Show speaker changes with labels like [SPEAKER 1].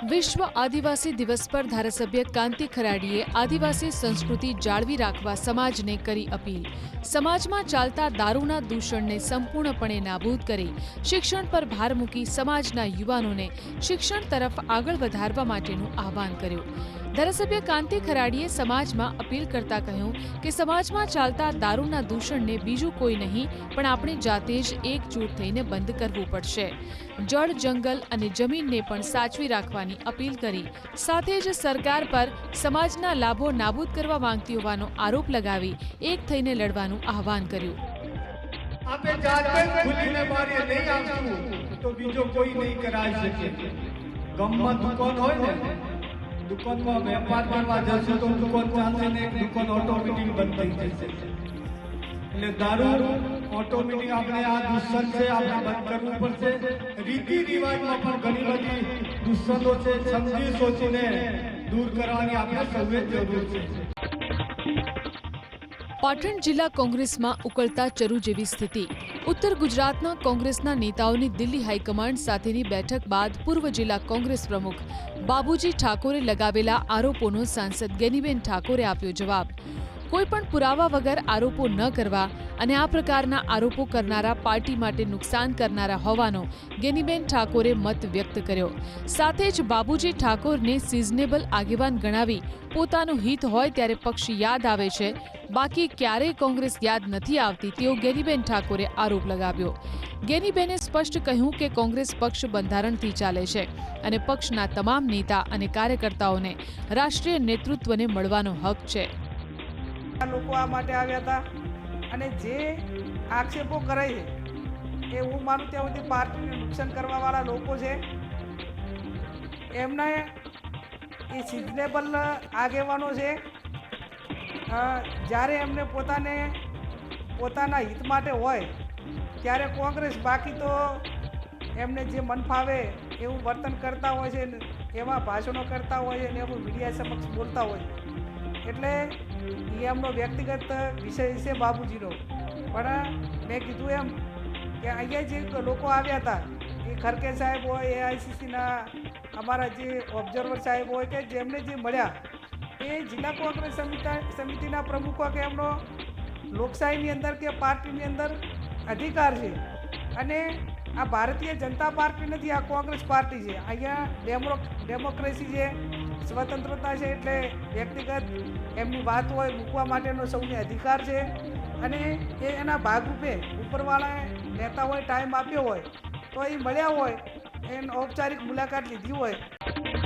[SPEAKER 1] વિશ્વ આદિવાસી દિવસ પર ધારાસભ્ય કાંતિ ખરાડીએ આદિવાસી સંસ્કૃતિ જાળવી રાખવા સમાજને કરી અપીલ। સમાજમાં ચાલતા દારૂના દૂષણને સંપૂર્ણપણે નાબૂદ કરી શિક્ષણ પર ભાર મૂકી સમાજના યુવાનોને શિક્ષણ તરફ આગળ વધારવા માટેનું આહ્વાન કર્યું। ધારાસભ્ય કાંતિ ખરાડીએ સમાજમાં અપીલ કરતા કહ્યું કે સમાજમાં ચાલતા દારૂના દૂષણને બીજું કોઈ નહીં પણ આપણે જાતે જ એકજૂટ થઈને બંધ કરવું પડશે। જળ, જંગલ અને જમીનને પણ સાચવી રાખવાની અપીલ કરી સાથે જ સરકાર પર સમાજના લાભો નાબૂદ કરવા માંગતી હોવાનો આરોપ લગાવી એક થઈને લડવાનું આહ્વાન કર્યું।
[SPEAKER 2] આપે જાતે ખુલીને બારી નહીં આવશું તો બીજો કોઈ નહીં કરાવી શકે। ગમમાં દુકાન હોય ને, દુકાનમાં વેપાર કરવા જશે તો દુકાન ચાલશે ને એક દુકાન ઓટોમેટિક બંધ થઈ જશે। એટલે દારૂ ઓટોમેટિક આપણે આ દૂષણ છે, આપણે બંધ કરવું પડશે। રીતિ રિવાજમાં પણ ઘણી બધી દૂષણો છે, સમજી સોચીને દૂર કરવાની આપણે સૌએ જરૂર છે।
[SPEAKER 1] પાટણ જિલ્લા કોંગ્રેસમાં ઉકળતા ચરુ જેવી સ્થિતિ। ઉત્તર ગુજરાતના કોંગ્રેસના નેતાઓની દિલ્હી હાઈકમાન્ડ સાથેની બેઠક બાદ પૂર્વ જિલ્લા કોંગ્રેસ પ્રમુખ બાબુજી ઠાકોરે લગાવેલા આરોપોનો સાંસદ ગેનીબેન ઠાકોરે આપ્યો જવાબ। કોઈપણ પુરાવા વગર આરોપો ન કરવા અને આ પ્રકારના આરોપો કરનારા પાર્ટી માટે નુકસાન કરનારા હોવાનો ગેનીબેન ઠાકોરે મત વ્યક્ત કર્યો। સાથે જ બાબુજી ઠાકોરને સિઝનેબલ આગેવાન ગણાવી પોતાનું હિત હોય ત્યારે પક્ષ યાદ આવે છે, બાકી ક્યારેય કોંગ્રેસ યાદ નથી આવતી તેવો ગેનીબેન ઠાકોરે આરોપ લગાવ્યો। ગેનીબેને સ્પષ્ટ કહ્યું કે કોંગ્રેસ પક્ષ બંધારણથી ચાલે છે અને પક્ષના તમામ નેતા અને કાર્યકર્તાઓને રાષ્ટ્રીય નેતૃત્વને મળવાનો હક છે।
[SPEAKER 3] લોકો આ માટે આવ્યા હતા અને જે આક્ષેપો કરે છે એ હું માનું ત્યાં સુધી પાર્ટીને નુકસાન કરવાવાળા લોકો છે, એમને એ સિઝનેબલ આગેવાનો છે। જ્યારે એમને પોતાના હિત માટે હોય ત્યારે કોંગ્રેસ, બાકી તો એમને જે મન ફાવે એવું વર્તન કરતા હોય છે, એવા ભાષણો કરતા હોય છે ને એવું મીડિયા સમક્ષ બોલતા હોય છે। એટલે એ એમનો વ્યક્તિગત વિષય છે બાબુજીનો, પણ મેં કીધું એમ કે અહીંયા જે લોકો આવ્યા હતા એ ખરકે સાહેબ હોય, એઆઈસીસીના અમારા જે ઓબ્ઝર્વર સાહેબ હોય કે જેમને જે મળ્યા એ જિલ્લા કોંગ્રેસ સમિતિના પ્રમુખો કે એમનો લોકશાહીની અંદર કે પાર્ટીની અંદર અધિકાર છે અને આ ભારતીય જનતા પાર્ટી નથી, આ કોંગ્રેસ પાર્ટી છે। અહીંયા ડેમોક્રેસી છે, સ્વતંત્રતા છે, એટલે વ્યક્તિગત એમની વાત હોય મૂકવા માટેનો સૌને અધિકાર છે અને એ એના ભાગરૂપે ઉપરવાળાએ નેતાઓએ ટાઈમ આપ્યો હોય તો એ મળ્યા હોય, એને ઔપચારિક મુલાકાત લીધી હોય।